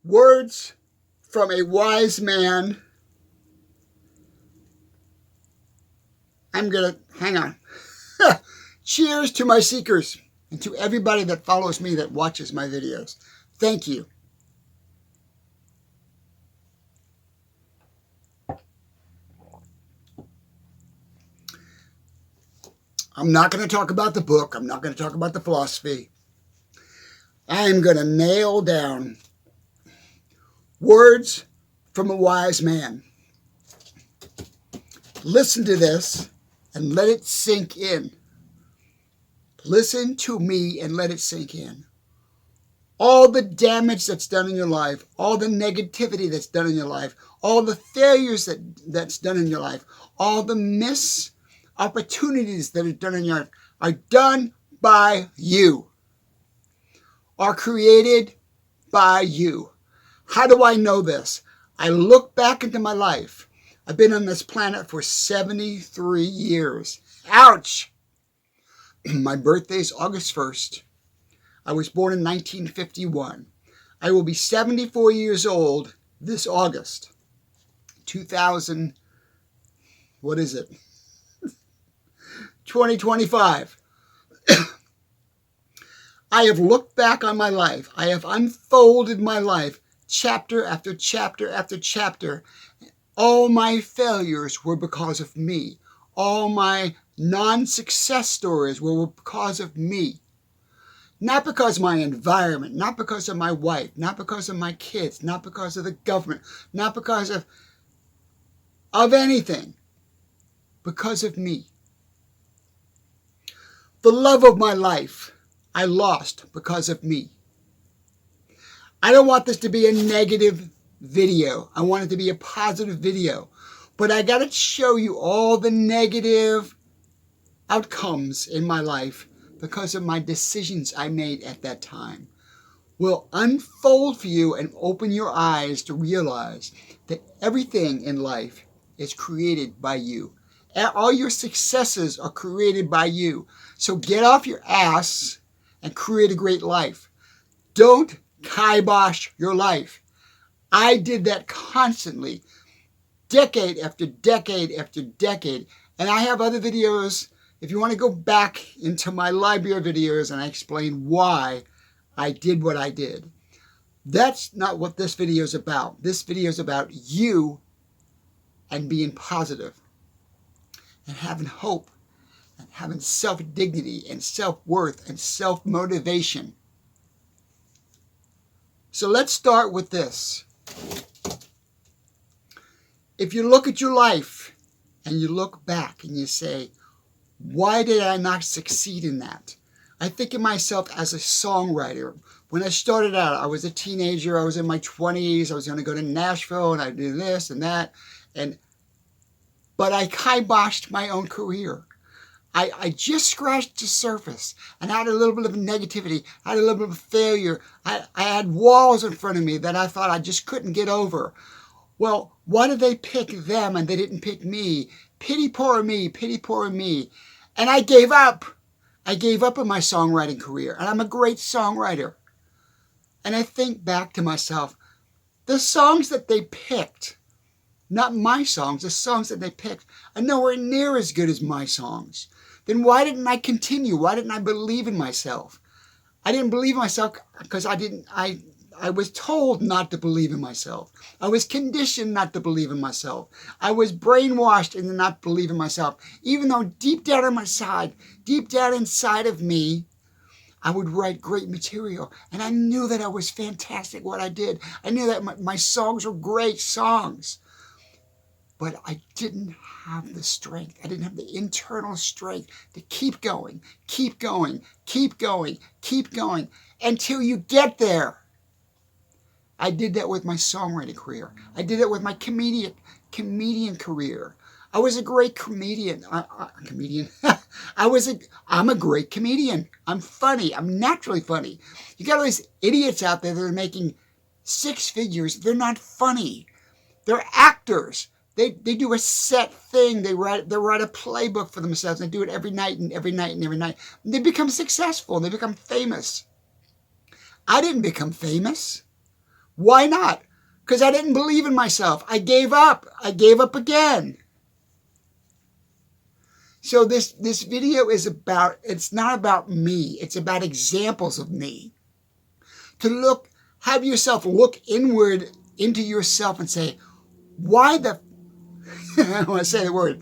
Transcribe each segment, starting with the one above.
Words from a wise man. Hang on. Cheers to my seekers and to everybody that follows me, that watches my videos. Thank you. I'm not going to talk about the book. I'm not going to talk about the philosophy. I'm going to nail down words from a wise man. Listen to this and let it sink in. Listen to me and let it sink in. All the damage that's done in your life, all the negativity that's done in your life, all the failures that's done in your life, all the missed opportunities that are done in your life are done by you, are created by you. How do I know this? I look back into my life. I've been on this planet for 73 years. Ouch! My birthday is August 1st. I was born in 1951. I will be 74 years old this August. 2000, what is it? 2025. I have looked back on my life. I have unfolded my life, chapter after chapter after chapter. All my failures were because of me. All my non-success stories were because of me. Not because of my environment, not because of my wife, not because of my kids, not because of the government, not because of anything. Because of me. The love of my life I lost because of me. I don't want this to be a negative video. I want it to be a positive video. But I got to show you all the negative outcomes in my life because of my decisions I made at that time. Will unfold for you and open your eyes to realize that everything in life is created by you. All your successes are created by you. So get off your ass and create a great life. Don't kibosh your life. I did that constantly, decade after decade after decade. And I have other videos. If you want to go back into my library of videos and I explain why I did what I did. That's not what this video is about. This video is about you and being positive and having hope and having self-dignity and self-worth and self-motivation. So let's start with this. If you look at your life and you look back and you say, why did I not succeed in that? I think of myself as a songwriter. When I started out, I was a teenager. I was in my 20s. I was going to go to Nashville and I do this and that. But I kiboshed my own career. I just scratched the surface and I had a little bit of negativity. I had a little bit of failure. I had walls in front of me that I thought I just couldn't get over. Well, why did they pick them and they didn't pick me? Pity poor me, pity poor me. And I gave up. I gave up on my songwriting career. And I'm a great songwriter. And I think back to myself, the songs that they picked, not my songs, the songs that they picked are nowhere near as good as my songs. Then why didn't I continue? Why didn't I believe in myself? I didn't believe in myself because I was told not to believe in myself. I was conditioned not to believe in myself. I was brainwashed into not believing in myself. Even though deep down inside of me, I would write great material. And I knew that I was fantastic what I did. I knew that my songs were great songs. But I didn't have the strength. I didn't have the internal strength to keep going, keep going, keep going, keep going until you get there. I did that with my songwriting career. I did it with my comedian career. I was a great comedian. I'm a great comedian. I'm funny. I'm naturally funny. You got all these idiots out there that are making six figures. They're not funny. They're actors. They do a set thing. They write a playbook for themselves. They do it every night and every night and every night. And they become successful. And they become famous. I didn't become famous. Why not? Because I didn't believe in myself. I gave up. I gave up again. So this video is about, it's not about me. It's about examples of me. To have yourself look inward into yourself and say, why the, I want to say the word,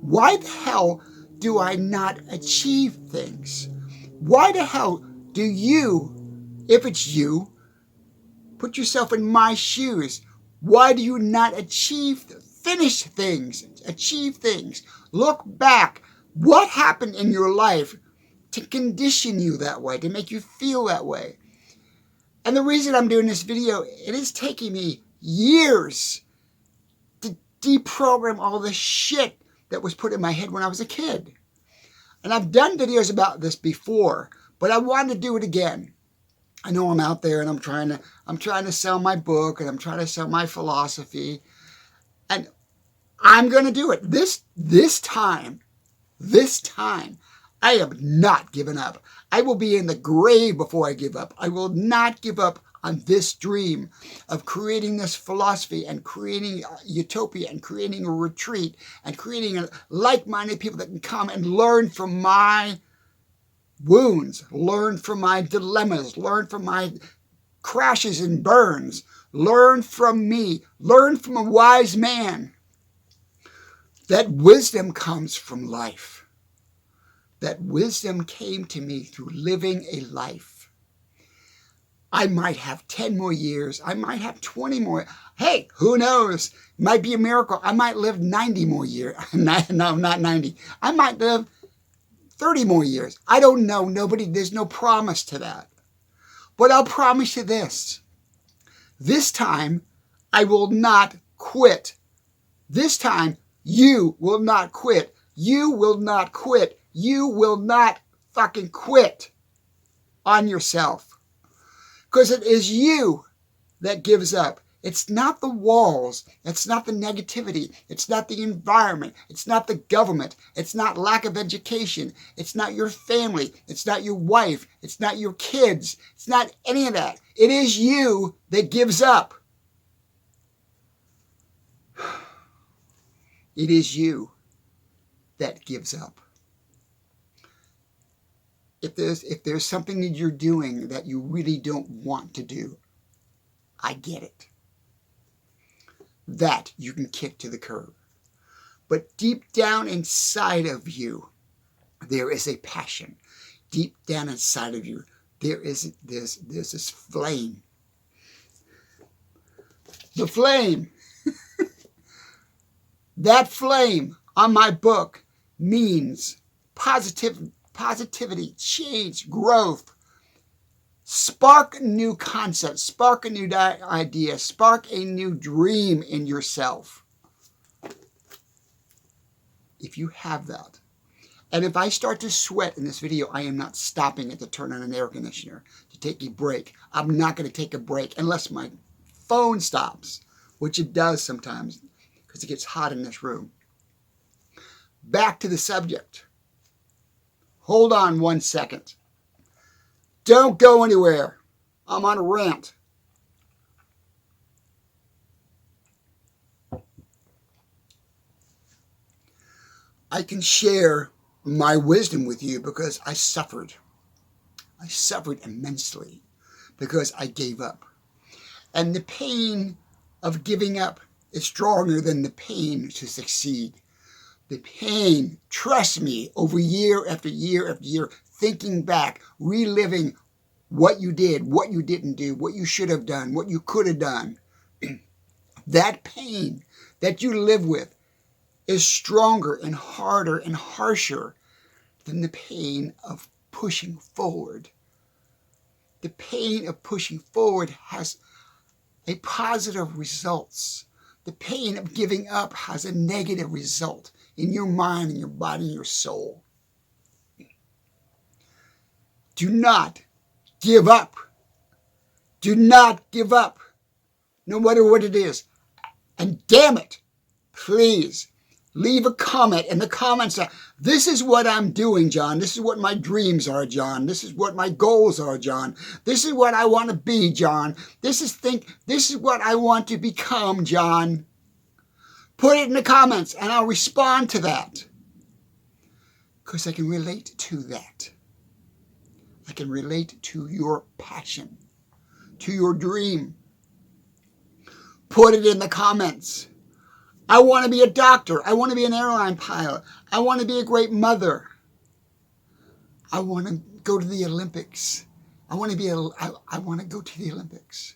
why the hell do I not achieve things? Why the hell do you, if it's you, put yourself in my shoes? Why do you not finish things, achieve things? Look back. What happened in your life to condition you that way, to make you feel that way? And the reason I'm doing this video, it is taking me years to deprogram all the shit that was put in my head when I was a kid. And I've done videos about this before, but I wanted to do it again. I know I'm out there and I'm trying to sell my book and I'm trying to sell my philosophy. And I'm going to do it. This time, I have not given up. I will be in the grave before I give up. I will not give up on this dream of creating this philosophy and creating a utopia and creating a retreat and creating like-minded people that can come and learn from my wounds, learn from my dilemmas, learn from my crashes and burns, learn from me, learn from a wise man. That wisdom comes from life. That wisdom came to me through living a life. I might have 10 more years. I might have 20 more. Hey, who knows? It might be a miracle. I might live 90 more years. No, not 90. I might live 30 more years. I don't know. There's no promise to that. But I'll promise you this. This time, I will not quit. This time, you will not quit. You will not quit. You will not fucking quit on yourself. Because it is you that gives up. It's not the walls. It's not the negativity. It's not the environment. It's not the government. It's not lack of education. It's not your family. It's not your wife. It's not your kids. It's not any of that. It is you that gives up. It is you that gives up. If there's something that you're doing that you really don't want to do, I get it. That you can kick to the curb. But deep down inside of you, there is a passion. Deep down inside of you, there's this flame. The flame. That flame on my book means positivity, change, growth. Spark a new concept, spark a new idea, spark a new dream in yourself. If you have that. And if I start to sweat in this video, I am not stopping it to turn on an air conditioner, to take a break. I'm not going to take a break unless my phone stops, which it does sometimes because it gets hot in this room. Back to the subject. Hold on 1 second. Don't go anywhere. I'm on a rant. I can share my wisdom with you because I suffered. I suffered immensely because I gave up. And the pain of giving up is stronger than the pain to succeed. The pain, trust me, over year after year after year, thinking back, reliving what you did, what you didn't do, what you should have done, what you could have done. That pain that you live with is stronger and harder and harsher than the pain of pushing forward. The pain of pushing forward has a positive results. The pain of giving up has a negative result in your mind, in your body, in your soul. Do not give up. Do not give up, no matter what it is. And damn it, please, Leave a comment in the comments. This is what I'm doing, John. This is what my dreams are, John. This is what my goals are, John. This is what I want to be, John. This is what I want to become, John. Put it in the comments and I'll respond to that. Because I can relate to that. I can relate to your passion, to your dream. Put it in the comments. I want to be a doctor. I want to be an airline pilot. I want to be a great mother. I want to go to the Olympics. I want to go to the Olympics.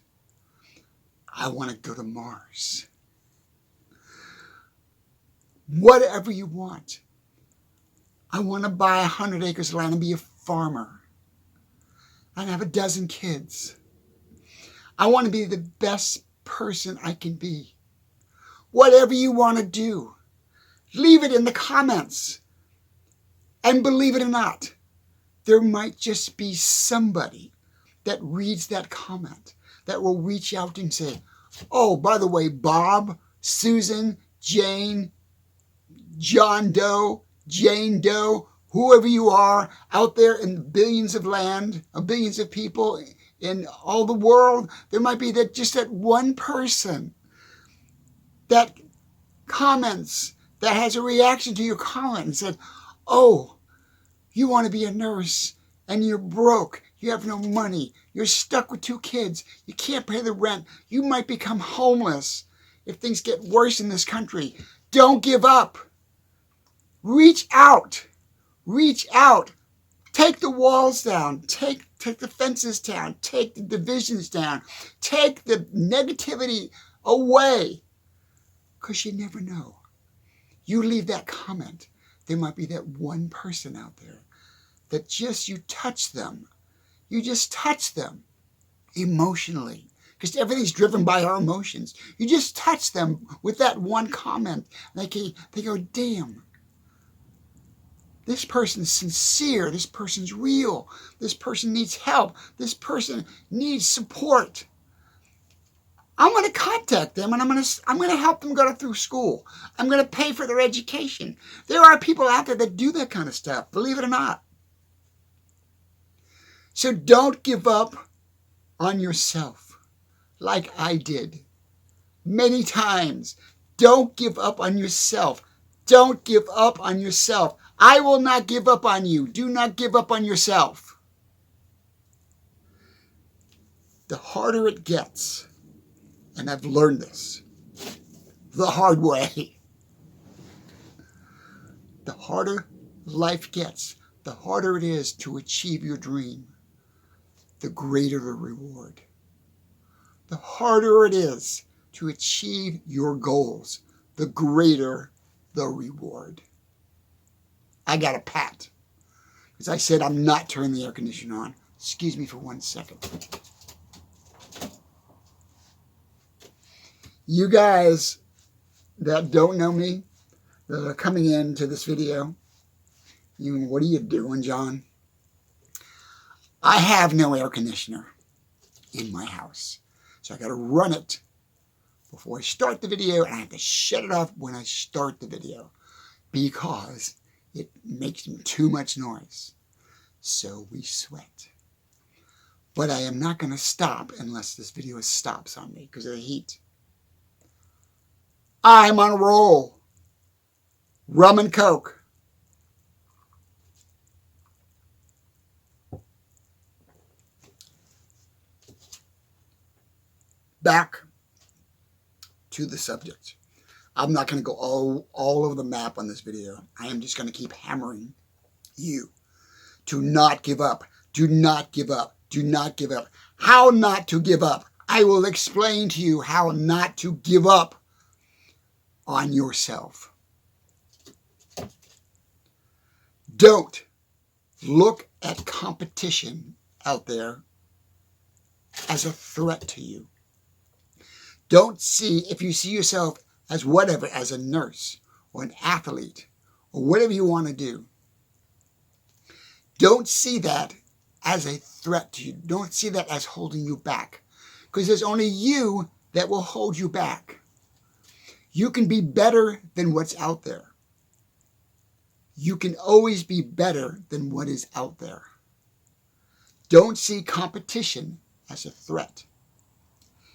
I want to go to Mars. Whatever you want. I want to buy 100 acres of land and be a farmer. And have 12 kids. I want to be the best person I can be. Whatever you want to do, leave it in the comments. And believe it or not, there might just be somebody that reads that comment that will reach out and say, oh, by the way, Bob, Susan, Jane, John Doe, Jane Doe, whoever you are out there in billions of billions of people in all the world, there might be just that one person that comments, that has a reaction to your comment and said, oh, you want to be a nurse and you're broke, you have no money, you're stuck with 2 kids, you can't pay the rent, you might become homeless if things get worse in this country. Don't give up. Reach out. Reach out. Take the walls down. Take the fences down. Take the divisions down. Take the negativity away. Because you never know. You leave that comment, there might be that one person out there that just you touch them. You just touch them emotionally. Because everything's driven by our emotions. You just touch them with that one comment. They go, damn. This person's sincere. This person's real. This person needs help. This person needs support. I'm going to contact them and I'm going to help them go through school. I'm going to pay for their education. There are people out there that do that kind of stuff, believe it or not. So don't give up on yourself like I did many times. Don't give up on yourself. Don't give up on yourself. I will not give up on you. Do not give up on yourself. The harder it gets, and I've learned this the hard way, the harder life gets, the harder it is to achieve your dream, the greater the reward. The harder it is to achieve your goals, the greater the reward. I got a pat. As I said, I'm not turning the air conditioner on. Excuse me for 1 second. You guys that don't know me, that are coming into this video, what are you doing, John? I have no air conditioner in my house. So I got to run it before I start the video, and I have to shut it off when I start the video because it makes too much noise. So we sweat. But I am not going to stop unless this video stops on me because of the heat. I'm on a roll. Rum and Coke. Back to the subject. I'm not going to go all over the map on this video. I am just going to keep hammering you to not give up. Do not give up. Do not give up. How not to give up. I will explain to you how not to give up on yourself. Don't look at competition out there as a threat to you. Don't see, if you see yourself as whatever, as a nurse or an athlete or whatever you want to do, don't see that as a threat to you. Don't see that as holding you back, because there's only you that will hold you back. You can be better than what's out there. You can always be better than what is out there. Don't see competition as a threat.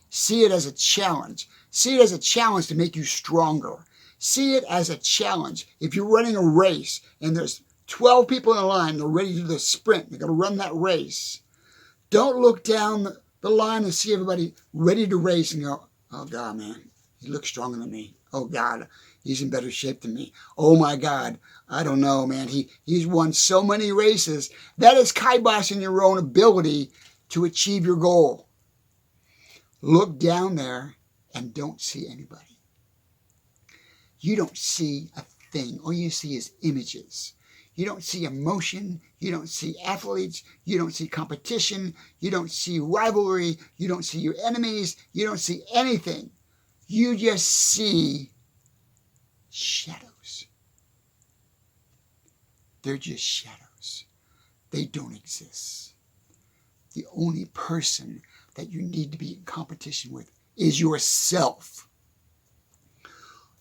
See it as a challenge. See it as a challenge to make you stronger. See it as a challenge. If you're running a race and there's 12 people in a line, they're ready to do the sprint, they're going to run that race. Don't look down the line and see everybody ready to race and go, oh God, man, he looks stronger than me. Oh God, he's in better shape than me. Oh my God, I don't know, man. He's won so many races. That is kiboshing your own ability to achieve your goal. Look down there and don't see anybody. You don't see a thing. All you see is images. You don't see emotion. You don't see athletes. You don't see competition. You don't see rivalry. You don't see your enemies. You don't see anything. You just see shadows. They're just shadows. They don't exist. The only person that you need to be in competition with is yourself.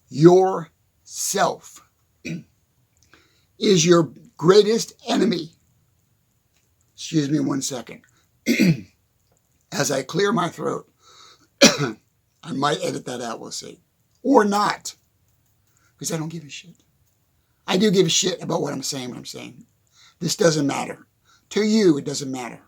Yourself is your greatest enemy. Excuse me 1 second. As I clear my throat, I might edit that out, we'll see. Or not, because I don't give a shit. I do give a shit about what I'm saying. This doesn't matter. To you, it doesn't matter.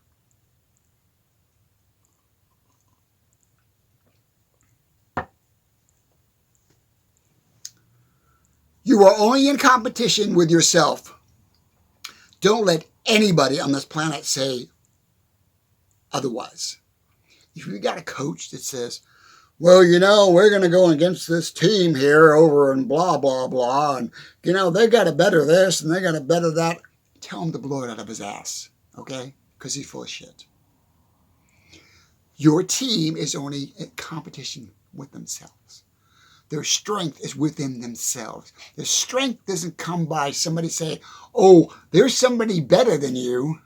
You are only in competition with yourself. Don't let anybody on this planet say otherwise. If you got a coach that says, well, we're going to go against this team here over and blah, blah, blah, and, they got to better this and they got to better that, tell him to blow it out of his ass, okay? Because he's full of shit. Your team is only in competition with themselves. Their strength is within themselves. Their strength doesn't come by somebody saying, oh, there's somebody better than you.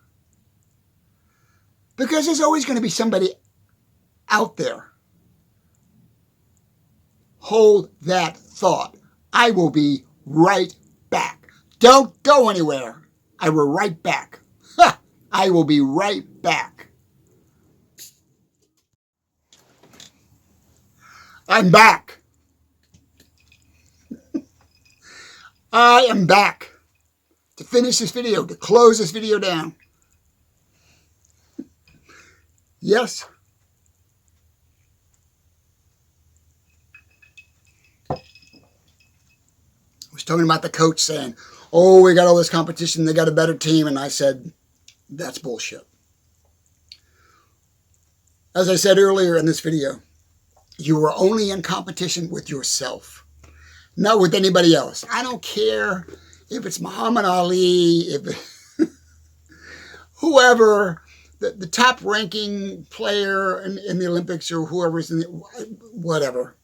Because there's always going to be somebody out there. Hold that thought. I will be right back. Don't go anywhere. I will right back. Ha! I will be right back. I'm back. I am back to finish this video, to close this video down. Yes. I was talking about the coach saying, oh, we got all this competition, they got a better team, and I said, that's bullshit. As I said earlier in this video, you are only in competition with yourself. Not with anybody else. I don't care if it's Muhammad Ali, if whoever, the top ranking player in the Olympics or whoever's in the, whatever.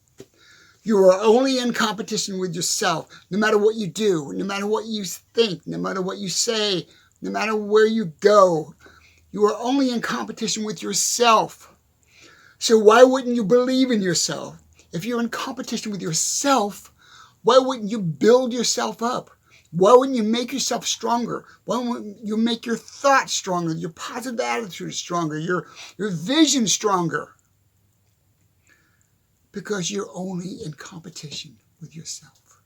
You are only in competition with yourself. No matter what you do, no matter what you think, no matter what you say, no matter where you go, you are only in competition with yourself. So why wouldn't you believe in yourself? If you're in competition with yourself, why wouldn't you build yourself up? Why wouldn't you make yourself stronger? Why wouldn't you make your thoughts stronger, your positive attitude stronger, your vision stronger? Because you're only in competition with yourself.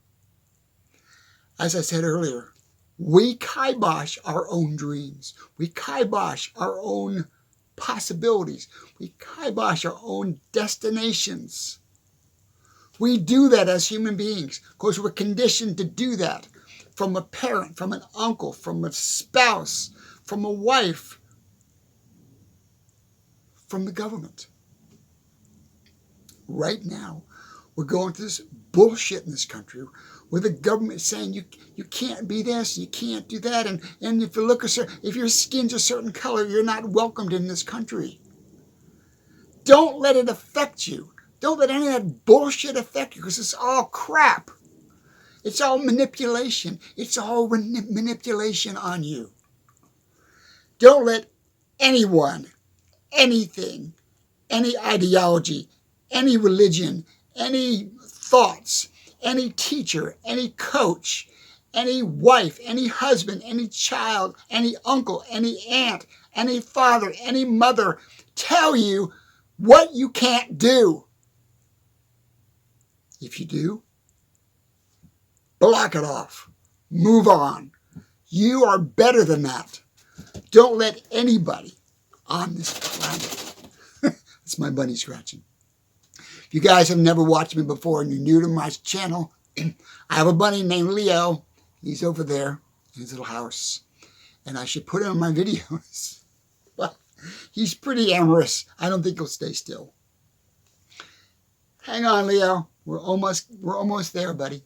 As I said earlier, we kibosh our own dreams. We kibosh our own possibilities. We kibosh our own destinations. We do that as human beings because we're conditioned to do that from a parent, from an uncle, from a spouse, from a wife, from the government. Right now, we're going through this bullshit in this country where the government is saying you can't be this, you can't do that, and if you look if your skin's a certain color, you're not welcomed in this country. Don't let it affect you. Don't let any of that bullshit affect you because it's all crap. It's all manipulation. It's all manipulation on you. Don't let anyone, anything, any ideology, any religion, any thoughts, any teacher, any coach, any wife, any husband, any child, any uncle, any aunt, any father, any mother tell you what you can't do. If you do, block it off. Move on. You are better than that. Don't let anybody on this planet. That's my bunny scratching. If you guys have never watched me before and you're new to my channel, I have a bunny named Leo. He's over there in his little house. And I should put him in my videos. But he's pretty amorous. I don't think he'll stay still. Hang on, Leo. We're almost there, buddy.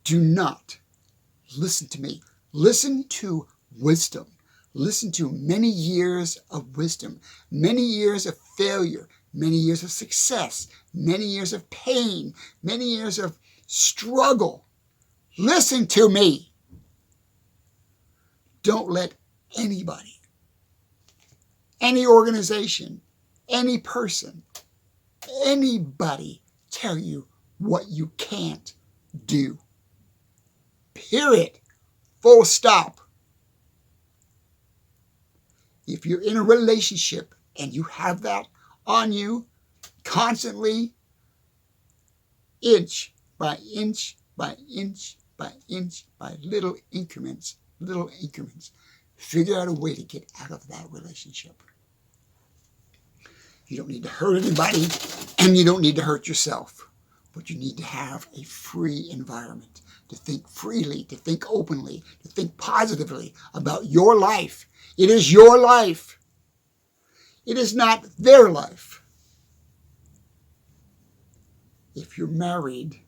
Do not listen to me. Listen to wisdom. Listen to many years of wisdom, many years of failure, many years of success, many years of pain, many years of struggle. Listen to me. Don't let anybody, any organization, any person, anybody tell you what you can't do. Period. Full stop. If you're in a relationship and you have that on you constantly, inch by inch by inch by inch by little increments, figure out a way to get out of that relationship. You don't need to hurt anybody and you don't need to hurt yourself, but you need to have a free environment to think freely, to think openly, to think positively about your life. It is your life. It is not their life. If you're married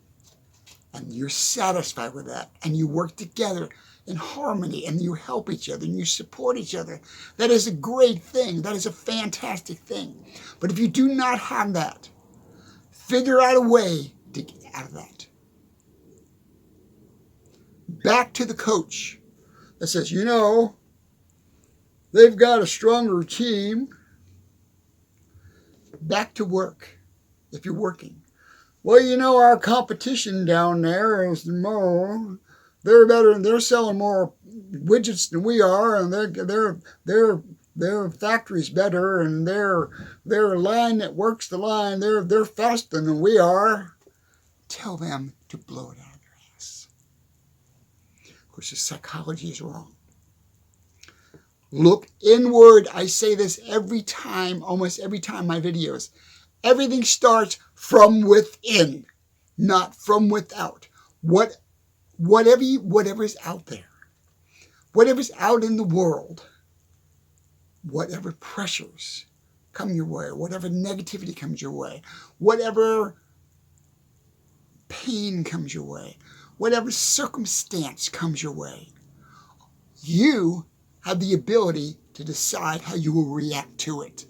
and you're satisfied with that and you work together in harmony and you help each other and you support each other, that is a great thing. That is a fantastic thing. But if you do not have that, figure out a way to get out of that. Back to the coach that says, you know, they've got a stronger team. Back to work, if you're working. Well, you know, our competition down there is more. They're better, and they're selling more widgets than we are, and their factory's better, and their line that works the line, they're faster than we are. Tell them to blow it out of their ass. Of course, the psychology is wrong. Look inward. I say this every time, almost every time in my videos. Everything starts from within, not from without. Whatever is out there, whatever's out in the world, whatever pressures come your way, whatever negativity comes your way, whatever pain comes your way, whatever circumstance comes your way, you have the ability to decide how you will react to it.